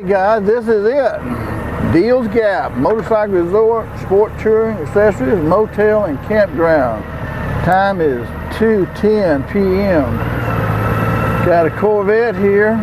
Hey guys, this is it. Deals Gap, motorcycle resort, sport touring, accessories, motel, and campground. Time is 2:10 p.m. Got a Corvette here.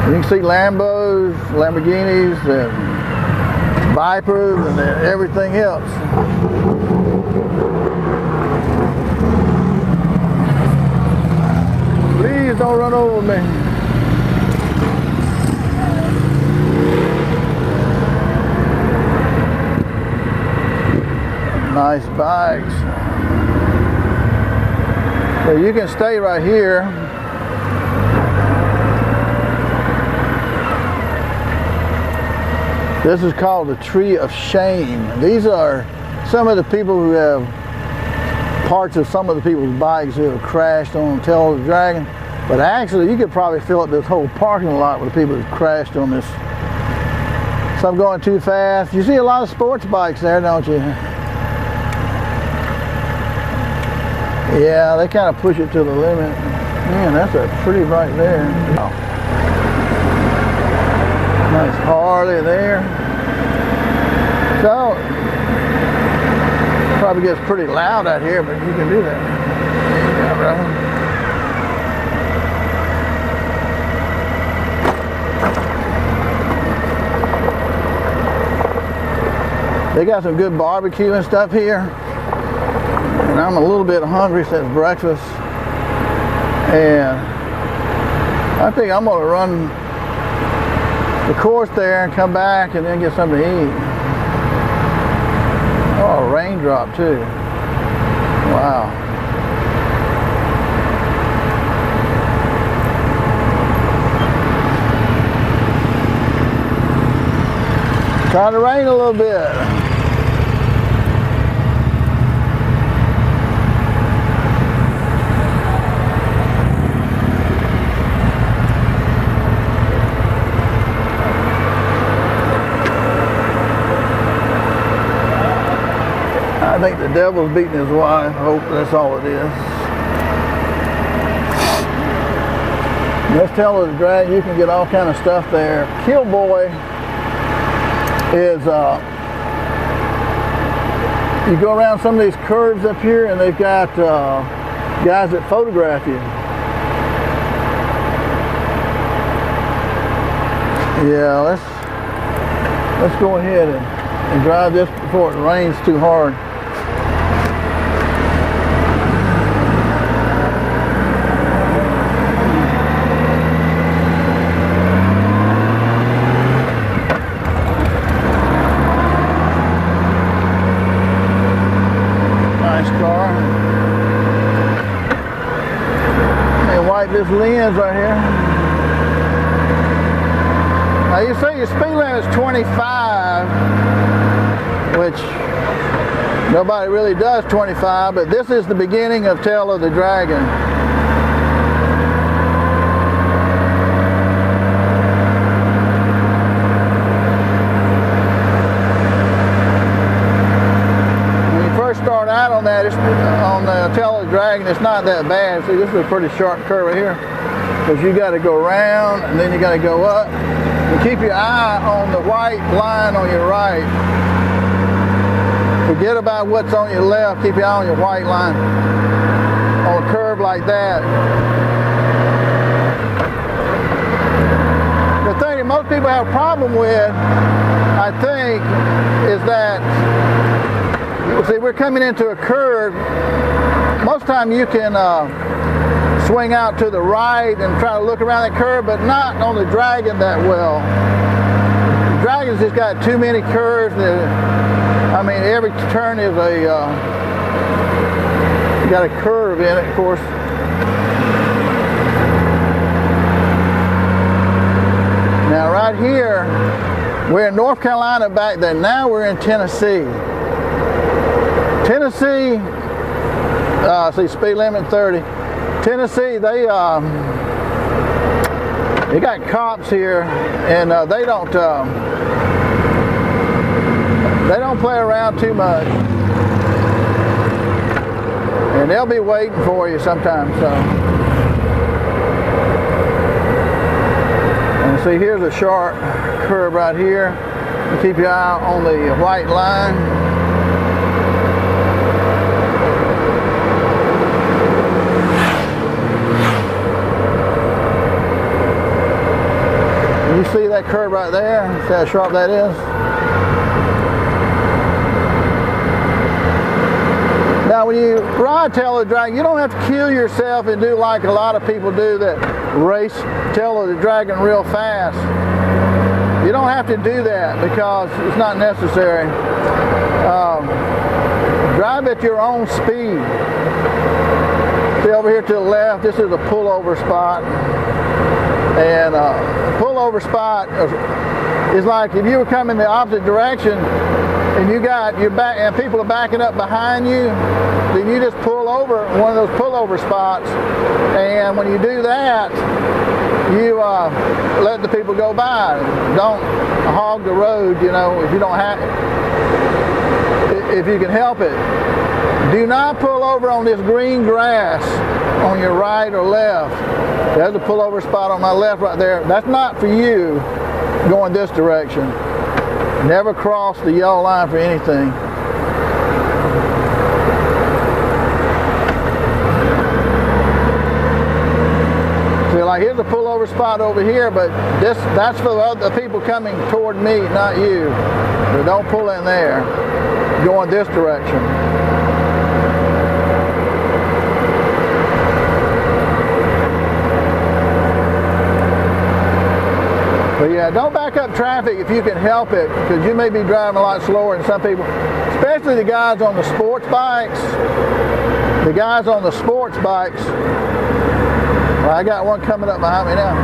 You can see Lambos, Lamborghinis, and Vipers, and everything else. Please don't run over me. Nice bikes. So you can stay right here. This is called the Tree of Shame. These are some of the people who have parts of some of the people's bikes who have crashed on Tail of the Dragon. But actually, you could probably fill up this whole parking lot with people who crashed on this. Some going too fast. You see a lot of sports bikes there, don't you? Yeah, they kind of push it to the limit. Man, that's a pretty bike there. Oh. Nice Harley there. So, probably gets pretty loud out here, but you can do that. Yeah, right. They got some good barbecue and stuff here. And I'm a little bit hungry since breakfast, and I think I'm going to run the course there and come back and then get something to eat. Oh, a raindrop too. Wow. Trying to rain a little bit. I think the devil's beating his wife. I hope that's all it is. Let's tell the drag, you can get all kind of stuff there. Killboy is, you go around some of these curves up here and they've got guys that photograph you. Yeah, let's go ahead and drive this before it rains too hard. This lens right here. Now you say your speed limit is 25, which nobody really does 25, but this is the beginning of Tail of the Dragon. When you first start out on that, on the Tail of the Dragon, it's not that bad. See, this is a pretty sharp curve right here, because you got to go around and then you got to go up. And keep your eye on the white line on your right. Forget about what's on your left. Keep your eye on your white line on a curve like that. The thing that most people have a problem with, I think, is that, see, we're coming into a curve. Most time you can swing out to the right and try to look around that curve, but not on the Dragon that well. The Dragon's just got too many curves. I mean, every turn is got a curve in it, of course. Now right here, we're in North Carolina back then. Now we're in Tennessee. Tennessee, see, speed limit 30. Tennessee, they got cops here, and they don't play around too much, and they'll be waiting for you sometimes. So, and See, here's a sharp curve right here. Keep your eye on the white line. You see that curve right there? See how sharp that is? Now when you ride tail of the dragon, you don't have to kill yourself and do like a lot of people do that race tail of the dragon real fast. You don't have to do that because it's not necessary. Drive at your own speed. See over here to the left, this is a pullover spot. And pullover spot is like if you were coming the opposite direction and you got your back and people are backing up behind you, then you just pull over one of those pullover spots, and when you do that, you let the people go by. Don't hog the road, you know, if you don't have, if you can help it. Do not pull over on this green grass on your right or left. There's a pullover spot on my left right there. That's not for you going this direction. Never cross the yellow line for anything. See, like here's a pullover spot over here, but that's for the other people coming toward me, not you. So don't pull in there. Going this direction. But yeah, don't back up traffic if you can help it, because you may be driving a lot slower than some people, especially the guys on the sports bikes. The guys on the sports bikes. Well, I got one coming up behind me now.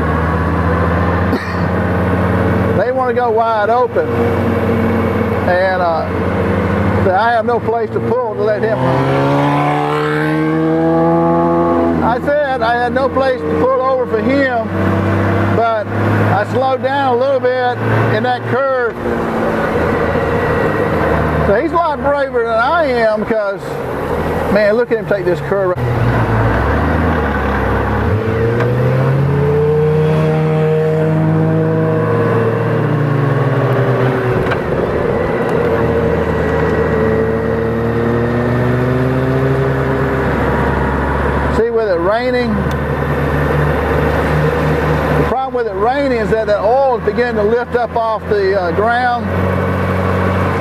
They want to go wide open, and I have no place to pull to let him. I said I had no place to pull over for him, but I slowed down a little bit in that curve. So he's a lot braver than I am, because, man, look at him take this curve. See, with it raining, with it raining is that oil is beginning to lift up off the ground,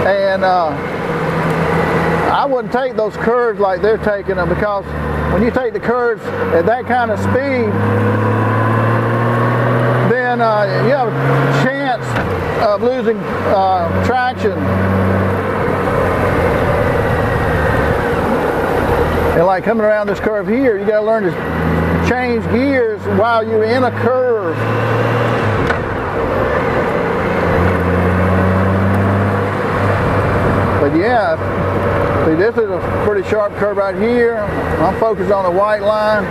and I wouldn't take those curves like they're taking them, because when you take the curves at that kind of speed, then you have a chance of losing traction. And like coming around this curve here, you got to learn to change gears while you're in a curve. But yeah, see, this is a pretty sharp curve right here. I'm focused on the white line.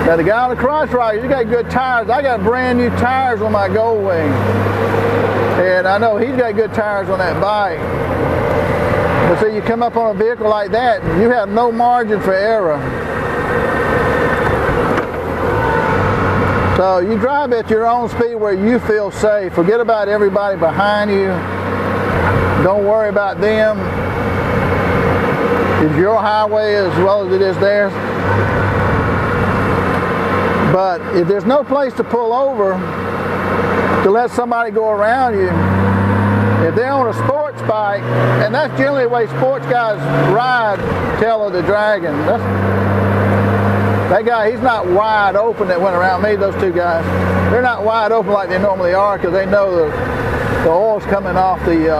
Now the guy on the cross right, he's got good tires. I got brand new tires on my Gold Wing, and I know he's got good tires on that bike. But see, you come up on a vehicle like that, you have no margin for error. So you drive at your own speed where you feel safe. Forget about everybody behind you. Don't worry about them. It's your highway as well as it is theirs. But if there's no place to pull over to let somebody go around you, if they're on a sports bike, and that's generally the way sports guys ride tail of the dragon. That guy, he's not wide open that went around me, those two guys. They're not wide open like they normally are, because they know the oil's coming off the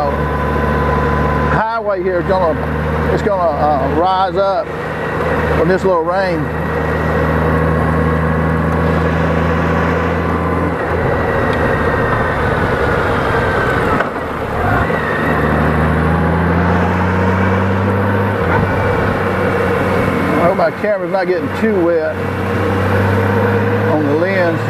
highway here. It's gonna rise up from this little rain. I hope my camera's not getting too wet on the lens.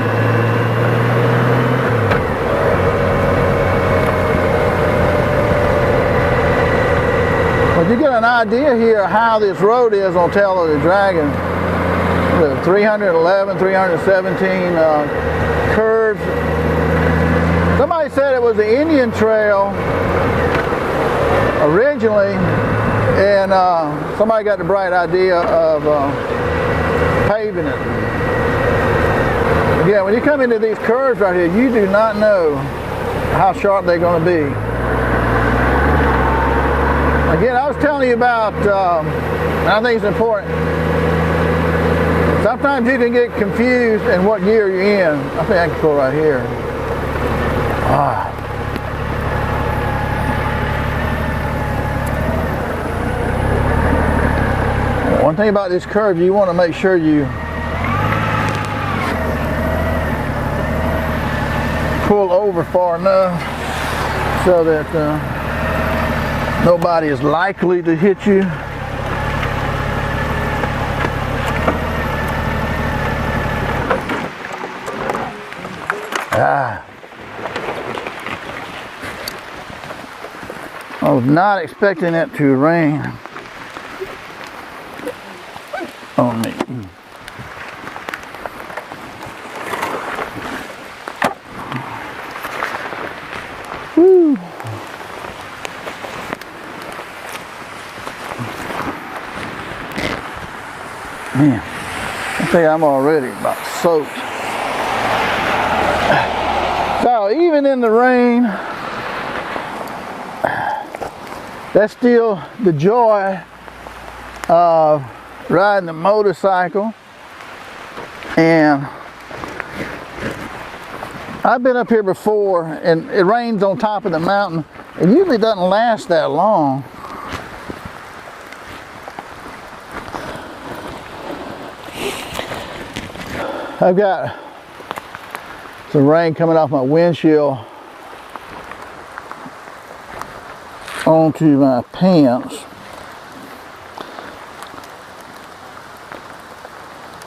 But you get an idea here how this road is on Tail of the Dragon. The 311, 317 curves. Somebody said it was the Indian Trail originally, and somebody got the bright idea of paving it. Again, when you come into these curves right here, you do not know how sharp they're going to be. Again, I was telling you about, and I think it's important, sometimes you can get confused in what gear you're in. I think I can pull right here. One thing about this curve, you want to make sure you pull over far enough so that nobody is likely to hit you. I was not expecting it to rain on me. Woo. Man, I think I'm already about soaked. So even in the rain, that's still the joy of riding a motorcycle. And I've been up here before, and it rains on top of the mountain. It usually doesn't last that long. I've got some rain coming off my windshield onto my pants.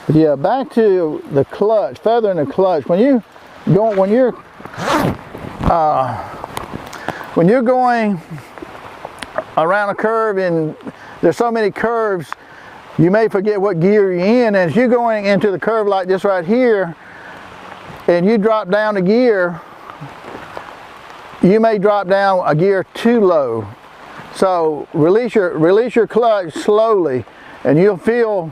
But yeah, back to the clutch, feathering the clutch. When you're going around a curve, and there's so many curves, you may forget what gear you're in. And as you're going into the curve like this right here, and you drop down a gear, you may drop down a gear too low. So release your clutch slowly, and you'll feel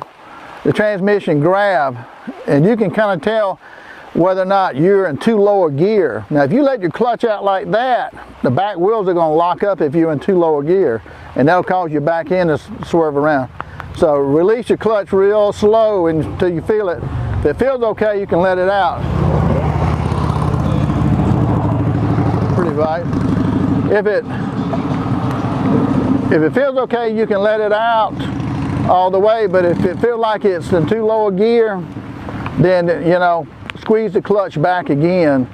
the transmission grab, and you can kind of tell whether or not you're in too low a gear. Now, if you let your clutch out like that, the back wheels are going to lock up if you're in too low a gear, and that'll cause your back end to swerve around. So release your clutch real slow until you feel it. If it feels okay, you can let it out. Pretty right. If it feels okay, you can let it out all the way. But if it feels like it's in too low a gear, then squeeze the clutch back again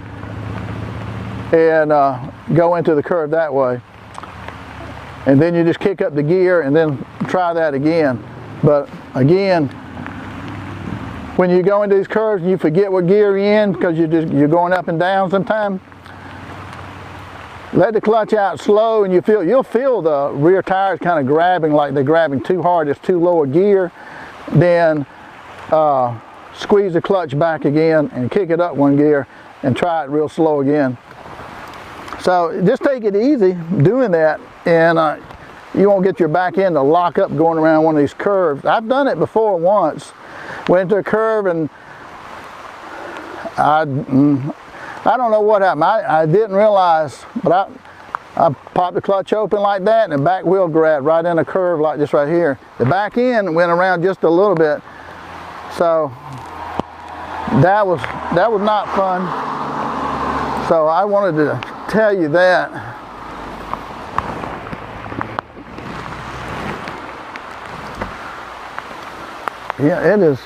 and go into the curve that way. And then you just kick up the gear and then try that again. But again, when you go into these curves and you forget what gear you're in because you're going up and down sometimes, let the clutch out slow, and you'll feel the rear tires kind of grabbing, like they're grabbing too hard, it's too low a gear. Then squeeze the clutch back again and kick it up one gear and try it real slow again. So just take it easy doing that, and you won't get your back end to lock up going around one of these curves. I've done it before once. Went into a curve, and I don't know what happened. I didn't realize, but I popped the clutch open like that, and the back wheel grabbed right in a curve like this right here. The back end went around just a little bit. So that was not fun. So I wanted to tell you that. Yeah, it is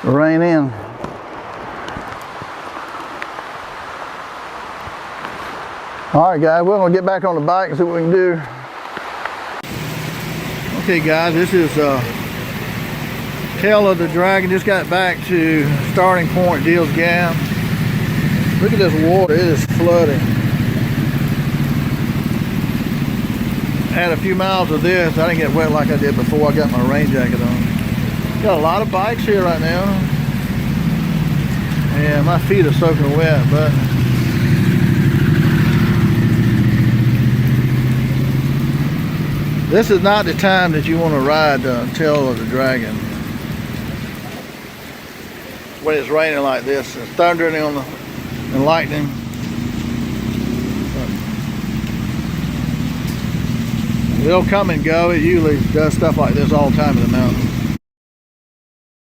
raining. All right, guys, we're gonna get back on the bike and see what we can do. Okay, guys, this is Tail of the Dragon. Just got back to starting point, Deals Gap. Look at this water, it is flooding. Had a few miles of this. I didn't get wet like I did before I got my rain jacket on. Got a lot of bikes here right now. Yeah, my feet are soaking wet, but This is not the time that you want to ride the tail of the dragon. When it's raining like this, it's thundering on and lightning. It'll come and go. It usually does stuff like this all the time in the mountains.